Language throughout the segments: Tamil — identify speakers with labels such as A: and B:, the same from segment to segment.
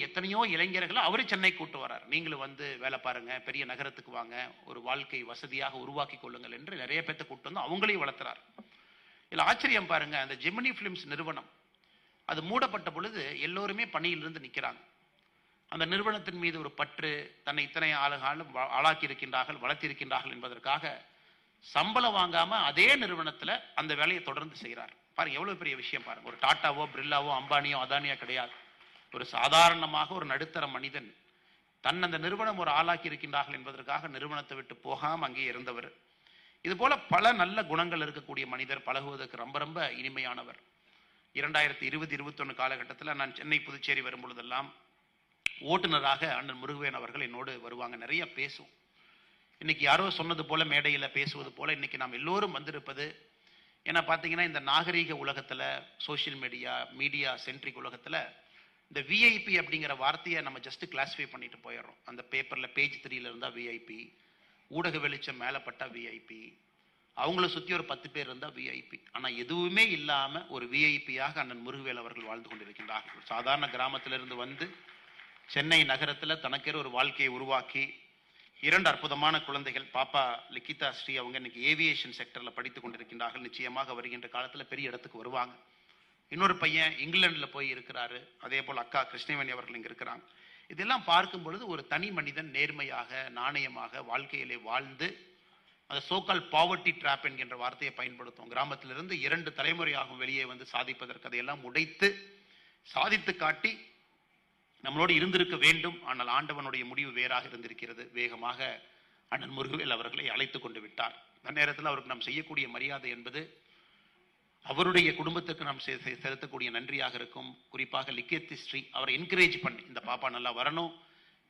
A: எத்தனையோ இளைஞர்கள் அவரு சென்னை கூட்டு வரார். நீங்களும் வந்து வேலை பாருங்க, பெரிய நகரத்துக்கு வாங்க, ஒரு வாழ்க்கை வசதியாக உருவாக்கி கொள்ளுங்கள் என்று நிறைய பேர்த்த கூட்டு வந்து அவங்களையும் வளர்த்துறார். இதுல ஆச்சரியம் பாருங்க, அந்த ஜெமினி பிலிம்ஸ் நிறுவனம் அது மூடப்பட்ட பொழுது எல்லோருமே பணியிலிருந்து நிற்கிறாங்க. அந்த நிறுவனத்தின் மீது ஒரு பற்று, தன்னை இத்தனை ஆளுகாலும் ஆளாக்கி இருக்கின்றார்கள், வளர்த்திருக்கின்றார்கள் என்பதற்காக சம்பளம் வாங்காம அதே நிறுவனத்தில் அந்த வேலையை தொடர்ந்து செய்கிறார். பாருங்க எவ்வளவு பெரிய விஷயம் பாருங்க. ஒரு டாட்டாவோ பிர்லாவோ அம்பானியோ அதானியோ கிடையாது. ஒரு சாதாரணமாக ஒரு நடுத்தர மனிதன் தன் அந்த நிறுவனம் ஒரு ஆளாக்கி இருக்கின்றார்கள் என்பதற்காக நிறுவனத்தை விட்டு போகாம அங்கே இருந்தவர். இது போல பல நல்ல குணங்கள் இருக்கக்கூடிய மனிதர், பழகுவதற்கு ரொம்ப ரொம்ப இனிமையானவர். 2020-21 காலகட்டத்தில் நான் சென்னை புதுச்சேரி வரும் பொழுதெல்லாம் ஓட்டுநராக அண்ணன் முருகவேல் அவர்கள் என்னோடு வருவாங்க, நிறைய பேசுவோம். இன்னைக்கு யாரோ சொன்னது போல மேடையில் பேசுவது போல இன்னைக்கு நாம் எல்லோரும் வந்திருப்பது, ஏன்னா பார்த்தீங்கன்னா இந்த நாகரீக உலகத்தில், சோசியல் மீடியா சென்ட்ரிக் உலகத்தில் இந்த விஐபி அப்படிங்கிற வார்த்தையை நம்ம ஜஸ்ட் கிளாஸிஃபை பண்ணிட்டு போயிடுறோம். அந்த பேப்பரில் பேஜ் 3 இருந்தால் விஐபி, ஊடக வெளிச்சம் மேலப்பட்டா விஐபி, அவங்கள சுற்றி ஒரு 10 பேர் இருந்தால் விஐபி. ஆனால் எதுவுமே இல்லாமல் ஒரு விஐபியாக அண்ணன் முருகவேல் அவர்கள் வாழ்ந்து கொண்டிருக்கின்றார்கள். சாதாரண கிராமத்திலிருந்து வந்து சென்னை நகரத்தில் தனக்கேற ஒரு வாழ்க்கையை உருவாக்கி 2 அற்புதமான குழந்தைகள், பாப்பா லிக்கிதா ஸ்ரீ, அவங்க இன்னைக்கு ஏவியேஷன் செக்டரில் படித்து கொண்டிருக்கின்றார்கள். நிச்சயமாக வருகின்ற காலத்தில் பெரிய இடத்துக்கு வருவாங்க. இன்னொரு பையன் இங்கிலாண்டில் போய் இருக்கிறாரு. அதே போல் அக்கா கிருஷ்ணவேணி அவர்கள் இங்கே இருக்கிறாங்க. இதெல்லாம் பார்க்கும் பொழுது ஒரு தனி மனிதன் நேர்மையாக, நாணயமாக வாழ்க்கையிலே வாழ்ந்து, அந்த சோக்கால் பாவர்ட்டி ட்ராப் என்கின்ற வார்த்தையை பயன்படுத்தும். கிராமத்திலிருந்து 2 தலைமுறையாகவும் வெளியே வந்து சாதிப்பதற்கு அதையெல்லாம் உடைத்து சாதித்து காட்டி நம்மளோடு இருந்திருக்க வேண்டும். ஆனால் ஆண்டவனுடைய முடிவு வேறாக இருந்திருக்கிறது. வேகமாக அண்ணன் முருகவேல் அவர்களை அழைத்து கொண்டு விட்டார். அந்த நேரத்தில் அவருக்கு நாம் செய்யக்கூடிய மரியாதை என்பது அவருடைய குடும்பத்துக்கு நாம் செலுத்தக்கூடிய நன்றியாக இருக்கும். குறிப்பாக லிக்கியத்தி ஸ்ரீ அவரை என்கரேஜ் பண்ணி, இந்த பாப்பா நல்லா வரணும்,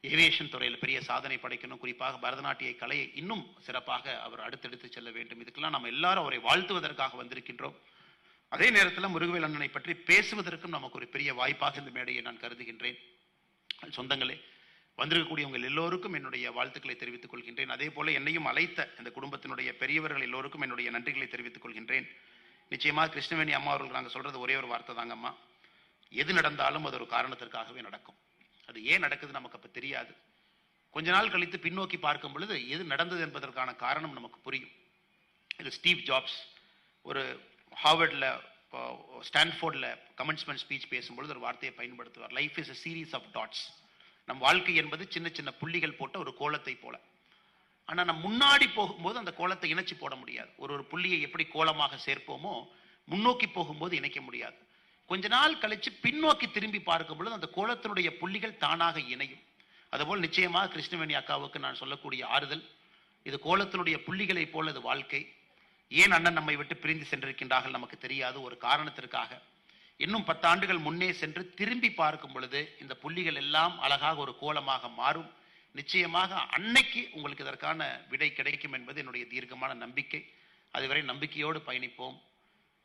A: ஏவியேஷன் துறையில் பெரிய சாதனை படைக்கணும், குறிப்பாக பரதநாட்டிய கலையை இன்னும் சிறப்பாக அவர் அடுத்தெடுத்து செல்ல வேண்டும். இதுக்கெல்லாம் நம்ம எல்லாரும் அவரை வாழ்த்துவதற்காக வந்திருக்கின்றோம். அதே நேரத்தில் முருகவேல் அண்ணனை பற்றி பேசுவதற்கும் நமக்கு ஒரு பெரிய வாய்ப்பாக இந்த மேடையை நான் கருதுகின்றேன். சொந்தங்களே, வந்திருக்கக்கூடியவங்க எல்லோருக்கும் என்னுடைய வாழ்த்துக்களை தெரிவித்துக் கொள்கின்றேன். அதே போல என்னையும் அழைத்த இந்த குடும்பத்தினுடைய பெரியவர்கள் எல்லோருக்கும் என்னுடைய நன்றிகளை தெரிவித்துக் கொள்கின்றேன். நிச்சயமாக கிருஷ்ணவேணி அம்மா அவர்கள் நாங்கள் சொல்றது ஒரே ஒரு வார்த்தை தாங்க, அம்மா, எது நடந்தாலும் அது ஒரு காரணத்திற்காகவே நடக்கும். அது ஏன் நடக்குது நமக்கு அப்ப தெரியாது. கொஞ்ச நாள் கழித்து பின்னோக்கி பார்க்கும் பொழுது எது நடந்தது என்பதற்கான காரணம் நமக்கு புரியும். இது ஸ்டீவ் ஜாப்ஸ் ஒரு ஹார்வர்ட்ல, ஸ்டான்ஃபோர்ட்ல கமென்ஸ்மெண்ட் ஸ்பீச் பேசும்பொழுது ஒரு வார்த்தையை பயன்படுத்துவார். Life is a series of dots. நம் வாழ்க்கை என்பது சின்ன சின்ன புள்ளிகள் போட்ட ஒரு கோலத்தை போல. ஆனால் நம் முன்னாடி போகும்போது அந்த கோலத்தை இணைச்சு போட முடியாது. ஒரு புள்ளியை எப்படி கோலமாக சேர்ப்போமோ முன்னோக்கி போகும்போது இணைக்க முடியாது. கொஞ்ச நாள் கழிச்சு பின்னோக்கி திரும்பி பார்க்கும் பொழுது அந்த கோலத்தினுடைய புள்ளிகள் தானாக இணையும். அதுபோல் நிச்சயமாக கிருஷ்ணவேணி அக்காவுக்கு நான் சொல்லக்கூடிய ஆறுதல், இது கோலத்தினுடைய புள்ளிகளை போல இது வாழ்க்கை. ஏன் அண்ணன் நம்மை விட்டு பிரிந்து சென்றிருக்கின்றார்கள் நமக்கு தெரியாது. ஒரு காரணத்திற்காக இன்னும் 10 ஆண்டுகள் முன்னே சென்று திரும்பி பார்க்கும் பொழுது இந்த புள்ளிகள் எல்லாம் அழகாக ஒரு கோலமாக மாறும். நிச்சயமாக அன்னைக்கு உங்களுக்கு இதற்கான விடை கிடைக்கும் என்பது என்னுடைய தீர்க்கமான நம்பிக்கை. அதுவரை நம்பிக்கையோடு பயணிப்போம்,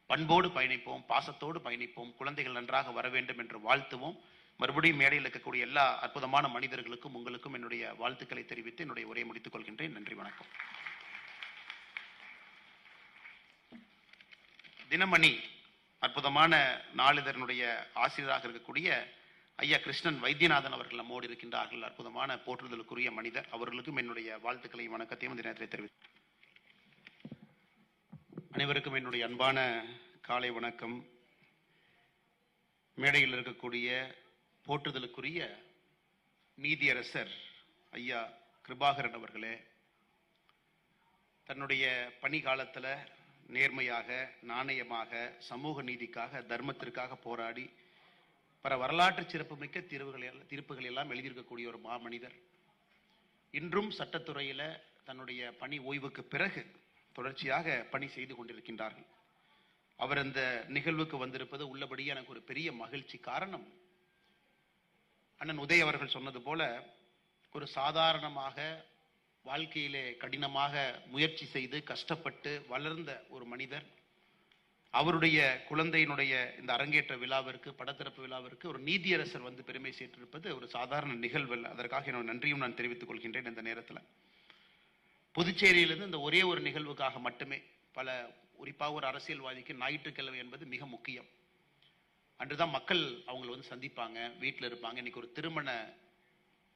A: பண்போடு பயணிப்போம், பாசத்தோடு பயணிப்போம். குழந்தைகள் நன்றாக வர வேண்டும் என்று வாழ்த்துவோம். மறுபடியும் மேடையில் இருக்கக்கூடிய எல்லா அற்புதமான மனிதர்களுக்கும் உங்களுக்கும் என்னுடைய வாழ்த்துக்களை தெரிவித்து என்னுடைய உரையை முடித்துக் கொள்கின்றேன். நன்றி, வணக்கம். தினமணி அற்புதமான நாளிதழனுடைய ஆசிரியராக இருக்கக்கூடிய ஐயா கிருஷ்ணன் வைத்தியநாதன் அவர்கள் நம்மோடு இருக்கின்றார்கள். அற்புதமான போற்றுதலுக்குரிய மனிதர். அவர்களுக்கும் என்னுடைய வாழ்த்துக்களையும் வணக்கத்தையும் இந்த நேரத்தில் தெரிவித்து அனைவருக்கும் என்னுடைய அன்பான காலை வணக்கம். மேடையில் இருக்கக்கூடிய போற்றுதலுக்குரிய நீதியரசர் ஐயா கிருபாகரன் அவர்களே, தன்னுடைய பணி காலத்தில் நேர்மையாக, நாணயமாக, சமூக நீதிக்காக, தர்மத்திற்காக போராடி பல வரலாற்று சிறப்புமிக்க தீர்ப்புகள் எல்லாம் எழுதியிருக்கக்கூடிய ஒரு மாமனிதர். இன்றும் சட்டத்துறையில் தன்னுடைய பணி ஓய்வுக்கு பிறகு தொடர்ச்சியாக பணி செய்து கொண்டிருக்கின்றார்கள். அவர் அந்த நிகழ்வுக்கு வந்திருப்பது உள்ளபடியே எனக்கு ஒரு பெரிய மகிழ்ச்சி. காரணம், அண்ணன் உதய் அவர்கள் சொன்னது போல ஒரு சாதாரணமாக வாழ்க்கையிலே கடினமாக முயற்சி செய்து கஷ்டப்பட்டு வளர்ந்த ஒரு மனிதர். அவருடைய குழந்தையினுடைய இந்த அரங்கேற்ற விழாவிற்கு, படத்திறப்பு விழாவிற்கு ஒரு நீதியரசர் வந்து பெருமை சேர்த்திருப்பது ஒரு சாதாரண நிகழ்வு அல்ல. அதற்காக என்னோட நன்றியும் நான் தெரிவித்துக் கொள்கின்றேன். இந்த நேரத்தில் புதுச்சேரியிலிருந்து இந்த ஒரே ஒரு நிகழ்வுக்காக மட்டுமே குறிப்பாக ஒரு அரசியல்வாதிக்கு ஞாயிற்றுக்கிழமை என்பது மிக முக்கியம். அன்றுதான் மக்கள் அவங்களை வந்து சந்திப்பாங்க, வீட்டில் இருப்பாங்க. இன்னைக்கு ஒரு திருமண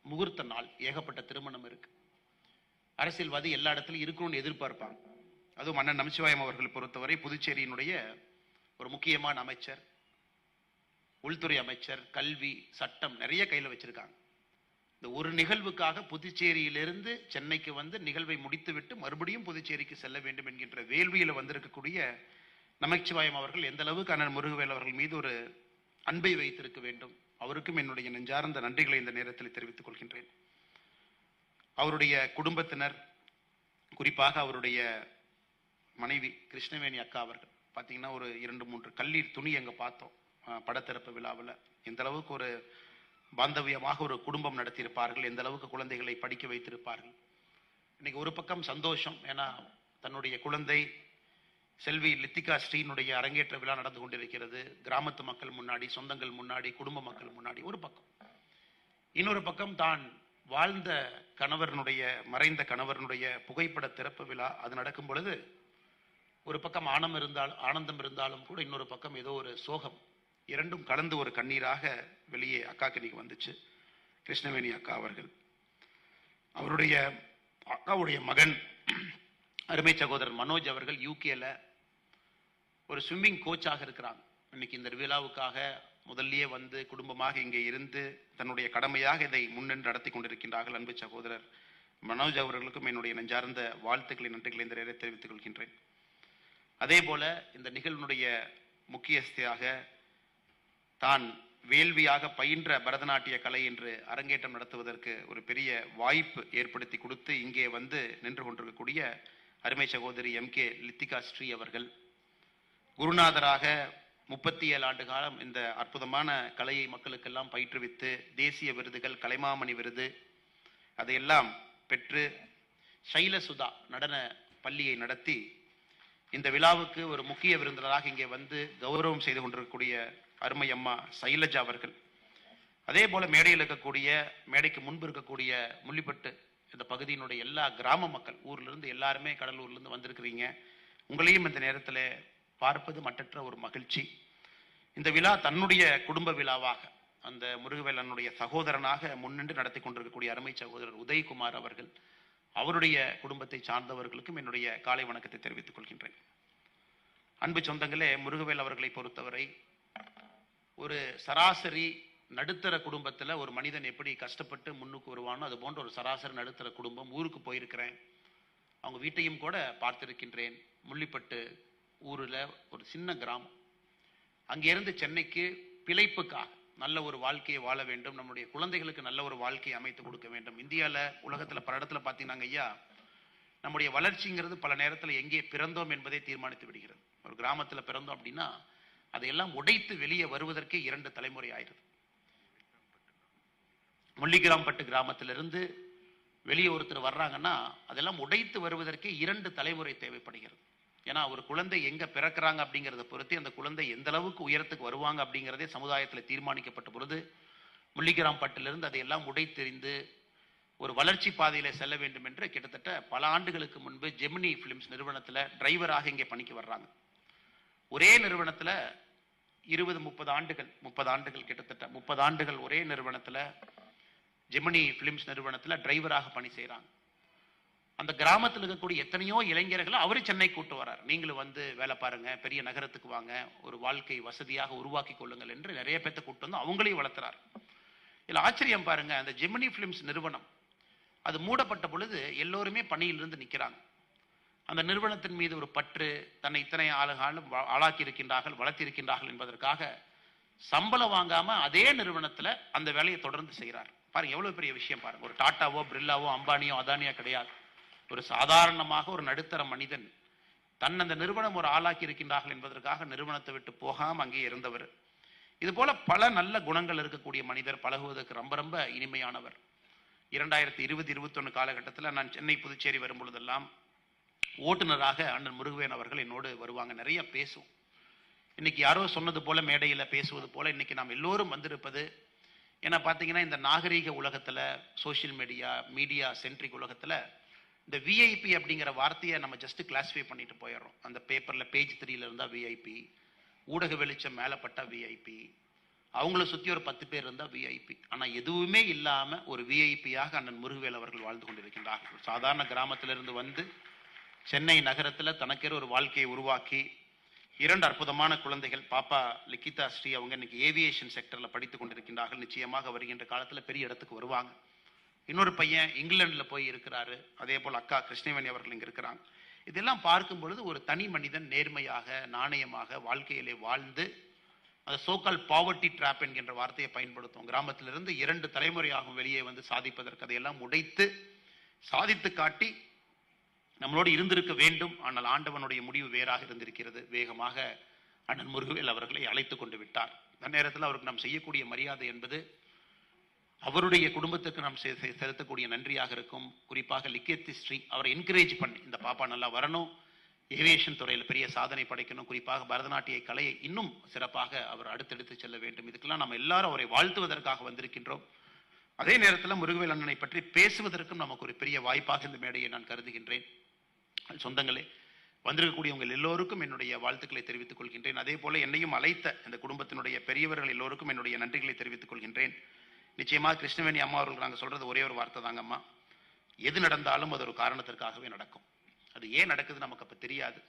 A: முகூர்த்த நாள், ஏகப்பட்ட திருமணம் இருக்கு. அரசியல்வாதி எல்லா இடத்துலையும் இருக்கணும்னு எதிர்பார்ப்பாங்க. அதுவும் அண்ணன் நமச்சிவாயம் அவர்கள் பொறுத்தவரை புதுச்சேரியினுடைய ஒரு முக்கியமான அமைச்சர், உள்துறை அமைச்சர், கல்வி, சட்டம் நிறைய கையில் வச்சிருக்காங்க. இந்த ஒரு நிகழ்வுக்காக புதுச்சேரியிலிருந்து சென்னைக்கு வந்து நிகழ்வை முடித்துவிட்டு மறுபடியும் புதுச்சேரிக்கு செல்ல வேண்டும் என்கின்ற வேள்வியில் வந்திருக்கக்கூடிய நமச்சிவாயம் அவர்கள் எந்த அளவுக்கு அண்ணன் முருகவேல் அவர்கள் மீது ஒரு அன்பை வைத்திருக்க வேண்டும். அவருக்கும் என்னுடைய நெஞ்சார்ந்த நன்றிகளை இந்த நேரத்தில் தெரிவித்துக் கொள்கின்றேன். அவருடைய குடும்பத்தினர், குறிப்பாக அவருடைய மனைவி கிருஷ்ணவேணி அக்கா அவர்கள் பார்த்தீங்கன்னா ஒரு 2-3 கல்லீர் துணி அங்கே பார்த்தோம் படத்திறப்பு விழாவில். எந்த அளவுக்கு ஒரு பாந்தவியமாக ஒரு குடும்பம் நடத்தியிருப்பார்கள், எந்த அளவுக்கு குழந்தைகளை படிக்க வைத்திருப்பார்கள். இன்னைக்கு ஒரு பக்கம் சந்தோஷம், ஏன்னா தன்னுடைய குழந்தை செல்வி லித்திகா ஸ்ரீனுடைய அரங்கேற்ற விழா நடந்து கொண்டிருக்கிறது. கிராமத்து மக்கள் முன்னாடி, சொந்தங்கள் முன்னாடி, குடும்ப மக்கள் முன்னாடி ஒரு பக்கம். இன்னொரு பக்கம் தான் வாழ்ந்த கணவனுடைய, மறைந்த கணவனுடைய புகைப்பட திறப்பு விழா அது நடக்கும் பொழுது ஒரு பக்கம் ஆனந்தம் இருந்தாலும் கூட இன்னொரு பக்கம் ஏதோ ஒரு சோகம், இரண்டும் கலந்து ஒரு கண்ணீராக வெளியே அக்காக்கு இன்னைக்கு வந்துச்சு. கிருஷ்ணவேணி அக்கா அவர்கள், அவருடைய அக்காவுடைய மகன் அருமை சகோதரர் மனோஜ் அவர்கள் யூகேல ஒரு ஸ்விம்மிங் கோச்சாக இருக்கிறாங்க. இன்னைக்கு இந்த விழாவுக்காக முதல்லயே வந்து குடும்பமாக இங்கே இருந்து தன்னுடைய கடமையாக இதை முன்னின்று நடத்தி கொண்டிருக்கின்றார்கள். அன்பு சகோதரர் மனோஜ் அவர்களுக்கும் என்னுடைய நெஞ்சார்ந்த வாழ்த்துக்களை, நன்றிகளை இந்த நேரத்தில் தெரிவித்துக் கொள்கின்றேன். அதே போல இந்த நிகழ்வுடைய முக்கியஸ்தியாக தான் வேள்வியாக பயின்ற பரதநாட்டிய கலை என்று அரங்கேற்றம் நடத்துவதற்கு ஒரு பெரிய வாய்ப்பு ஏற்படுத்தி கொடுத்து இங்கே வந்து நின்று கொண்டிருக்கக்கூடிய அருமை சகோதரி MK லித்திகா ஸ்ரீ அவர்கள், குருநாதராக 37 ஆண்டு காலம் இந்த அற்புதமான கலையை மக்களுக்கெல்லாம் பயிற்றுவித்து தேசிய விருதுகள், கலைமாமணி விருது அதையெல்லாம் பெற்று சைலசுதா நடன பள்ளியை நடத்தி இந்த விழாவுக்கு ஒரு முக்கிய விருந்தினராக இங்கே வந்து கௌரவம் செய்து கொண்டிருக்கக்கூடிய அருமை அம்மா சைலஜா அவர்கள், அதே போல மேடையில் இருக்கக்கூடிய, மேடைக்கு முன்பு இருக்கக்கூடிய முள்ளிப்பட்டு இந்த பகுதியினுடைய எல்லா கிராம மக்கள், ஊர்ல இருந்து எல்லாருமே, கடலூர்ல இருந்து வந்திருக்கிறீங்க. உங்களையும் இந்த நேரத்தில் பார்ப்பது மற்றற்ற ஒரு மகிழ்ச்சி. இந்த விழா தன்னுடைய குடும்ப விழாவாக அந்த முருகவேலனுடைய சகோதரனாக முன்னின்று நடத்தி கொண்டிருக்கக்கூடிய அருமை சகோதரர் உதயகுமார் அவர்கள், அவருடைய குடும்பத்தை சார்ந்தவர்களுக்கும் என்னுடைய காலை வணக்கத்தை தெரிவித்துக் கொள்கின்றேன். அன்பு சொந்தங்களே, முருகவேல் அவர்களை பொறுத்தவரை ஒரு சராசரி நடுத்தர குடும்பத்தில் ஒரு மனிதன் எப்படி கஷ்டப்பட்டு முன்னுக்கு வருவானோ அது போன்ற ஒரு சராசரி நடுத்தர குடும்பம். ஊருக்கு போயிருக்கிறேன், அவங்க வீட்டையும் கூட பார்த்திருக்கின்றேன். முள்ளிப்பட்டு ஊரில் ஒரு சின்ன கிராமம், அங்கிருந்து சென்னைக்கு பிழைப்புக்காக நல்ல ஒரு வாழ்க்கையை வாழ வேண்டும், நம்முடைய குழந்தைகளுக்கு நல்ல ஒரு வாழ்க்கையை அமைத்து கொடுக்க வேண்டும். இந்தியாவில், உலகத்தில் பல இடத்துல பார்த்தீங்கன்னா ஐயா, நம்முடைய வளர்ச்சிங்கிறது பல நேரத்தில் எங்கே பிறந்தோம் என்பதை தீர்மானித்து விடுகிறது. ஒரு கிராமத்தில் பிறந்தோம் அப்படின்னா அதையெல்லாம் உடைத்து வெளியே வருவதற்கே 2 தலைமுறை ஆயிடுது. முள்ளிகிராம்பட்டு கிராமத்திலிருந்து வெளியே ஒருத்தர் வர்றாங்கன்னா அதெல்லாம் உடைத்து வருவதற்கே 2 தலைமுறை தேவைப்படுகிறது. ஏன்னா ஒரு குழந்தை எங்க பிறக்கிறாங்க அப்படிங்கிறத பொறுத்து அந்த குழந்தை எந்த அளவுக்கு உயரத்துக்கு வருவாங்க அப்படிங்கிறதே சமுதாயத்தில் தீர்மானிக்கப்பட்ட பொழுது முள்ளிகிராம்பட்டிலிருந்து அதையெல்லாம் உடைத்தெறிந்து ஒரு வளர்ச்சி பாதையில செல்ல வேண்டும் என்று கிட்டத்தட்ட பல ஆண்டுகளுக்கு முன்பு ஜெமினி பிலிம்ஸ் நிறுவனத்தில் டிரைவராக இங்கே பணிக்கு வர்றாங்க. ஒரே நிறுவனத்தில் 20-30 ஆண்டுகள் கிட்டத்தட்ட 30 ஆண்டுகள் ஒரே நிறுவனத்தில் ஜெமினி பிலிம்ஸ் நிறுவனத்தில் டிரைவராக பணி செய்கிறாங்க. அந்த கிராமத்தில் இருக்கக்கூடிய எத்தனையோ இளைஞர்களை அவரு சென்னை கூட்டு வர்றார். நீங்களும் வந்து வேலை பாருங்க, பெரிய நகரத்துக்கு வாங்க, ஒரு வாழ்க்கை வசதியாக உருவாக்கி கொள்ளுங்கள் என்று நிறைய பேர்த்த கூட்டு வந்து அவங்களையும் வளர்த்துறார். இதில் ஆச்சரியம் பாருங்க, அந்த ஜெமினி பிலிம்ஸ் நிறுவனம் அது மூடப்பட்ட பொழுது எல்லோருமே பணியிலிருந்து நிற்கிறாங்க. அந்த நிறுவனத்தின் மீது ஒரு பற்று, தன்னை இத்தனை ஆளுகாலம் ஆளாக்கி இருக்கின்றார்கள், வளர்த்திருக்கின்றார்கள் என்பதற்காக சம்பளம் வாங்காம அதே நிறுவனத்தில் அந்த வேலையை தொடர்ந்து செய்கிறார். பாருங்க எவ்வளவு பெரிய விஷயம் பாருங்க. ஒரு டாட்டாவோ, பிர்லாவோ, அம்பானியோ, அதானியோ கிடையாது. ஒரு சாதாரணமாக ஒரு நடுத்தர மனிதன் தன் அந்த நிறுவனம் ஒரு ஆளாக்கி இருக்கின்றார்கள் என்பதற்காக நிறுவனத்தை விட்டு போகாம அங்கே இருந்தவர். இது போல பல நல்ல குணங்கள் இருக்கக்கூடிய மனிதர், பழகுவதற்கு ரொம்ப ரொம்ப இனிமையானவர். 2020-21 காலகட்டத்தில் நான் சென்னை புதுச்சேரி வரும் பொழுதெல்லாம் ஓட்டுநராக அண்ணன் முருகவேல் அவர்கள் என்னோடு வருவாங்க, நிறைய பேசும். இன்னைக்கு யாரோ சொன்னது போல, மேடையில் பேசுவது போல இன்னைக்கு நாம் எல்லோரும் வந்திருப்பது, ஏன்னா பார்த்தீங்கன்னா இந்த நாகரீக உலகத்தில், சோசியல் மீடியா சென்ட்ரிக் உலகத்தில் இந்த விஐபி அப்படிங்கிற வார்த்தையை நம்ம ஜஸ்ட் கிளாஸிஃபை பண்ணிட்டு போயிடுறோம். அந்த பேப்பரில் பேஜ் 3 இருந்தால் விஐபி, ஊடக வெளிச்சம் மேலப்பட்ட விஐபி, அவங்கள சுத்தி ஒரு 10 பேர் இருந்தா விஐபி. ஆனா எதுவுமே இல்லாம ஒரு விஐபியாக அண்ணன் முருகவேல் அவர்கள் வாழ்ந்து கொண்டிருக்கின்றார்கள். சாதாரண கிராமத்திலிருந்து வந்து சென்னை நகரத்துல தனக்கேற ஒரு வாழ்க்கையை உருவாக்கி 2 அற்புதமான குழந்தைகள், பாப்பா லிக்கிதா ஸ்ரீ, அவங்க இன்னைக்கு ஏவியேஷன் செக்டர்ல படித்துக் கொண்டிருக்கின்றார்கள். நிச்சயமாக வருகின்ற காலத்துல பெரிய இடத்துக்கு வருவாங்க. இன்னொரு பையன் இங்கிலாந்துல போய் இருக்கிறாரு. அதே போல் அக்கா கிருஷ்ணவேணி அவர்கள் இங்க இருக்கிறாங்க. இதெல்லாம் பார்க்கும் பொழுது ஒரு தனி மனிதன் நேர்மையாக, நாணயமாக வாழ்க்கையிலே வாழ்ந்து, அந்த சோக்கால் பாவர்ட்டி ட்ராப் என்கின்ற வார்த்தையை பயன்படுத்தும். கிராமத்திலிருந்து 2 தலைமுறையாகும் வெளியே வந்து சாதிப்பதற்கு அதையெல்லாம் உடைத்து சாதித்து காட்டி நம்மளோடு இருந்திருக்க வேண்டும். ஆனால் ஆண்டவனுடைய முடிவு வேறாக இருந்திருக்கிறது. வேகமாக அண்ணன் முருகவேல் அவர்களை அழைத்துக் கொண்டு விட்டார். அந்த நேரத்தில் அவருக்கு நாம் செய்யக்கூடிய மரியாதை என்பது அவருடைய குடும்பத்துக்கு நாம் செலுத்தக்கூடிய நன்றியாக இருக்கும். குறிப்பாக லிக்கேத்தி ஸ்ரீ அவரை என்கரேஜ் பண்ணி, இந்த பாப்பா நல்லா வரணும், ஏவியேஷன் துறையில் பெரிய சாதனை படைக்கணும், குறிப்பாக பரதநாட்டிய கலையை இன்னும் சிறப்பாக அவர் அடுத்தெடுத்து செல்ல வேண்டும். இதுக்கெல்லாம் நம்ம எல்லாரும் அவரை வாழ்த்துவதற்காக வந்திருக்கின்றோம். அதே நேரத்தில் முருகவேல் அண்ணனை பற்றி பேசுவதற்கும் நமக்கு ஒரு பெரிய வாய்ப்பாக இந்த மேடையை நான் கருதுகின்றேன். சொந்தங்களே, வந்திருக்கக்கூடியவங்க எல்லோருக்கும் என்னுடைய வாழ்த்துக்களை தெரிவித்துக் கொள்கின்றேன். அதே போல என்னையும் அழைத்த இந்த குடும்பத்தினுடைய பெரியவர்கள் எல்லோருக்கும் என்னுடைய நன்றிகளை தெரிவித்துக் கொள்கின்றேன். நிச்சயமாக கிருஷ்ணவேணி அம்மா அவர்கள் நாங்கள் சொல்றது ஒரே ஒரு வார்த்தை தாங்க, அம்மா, எது நடந்தாலும் அது ஒரு காரணத்திற்காகவே நடக்கும். அது ஏன் நடக்குது நமக்கு அப்ப தெரியாது.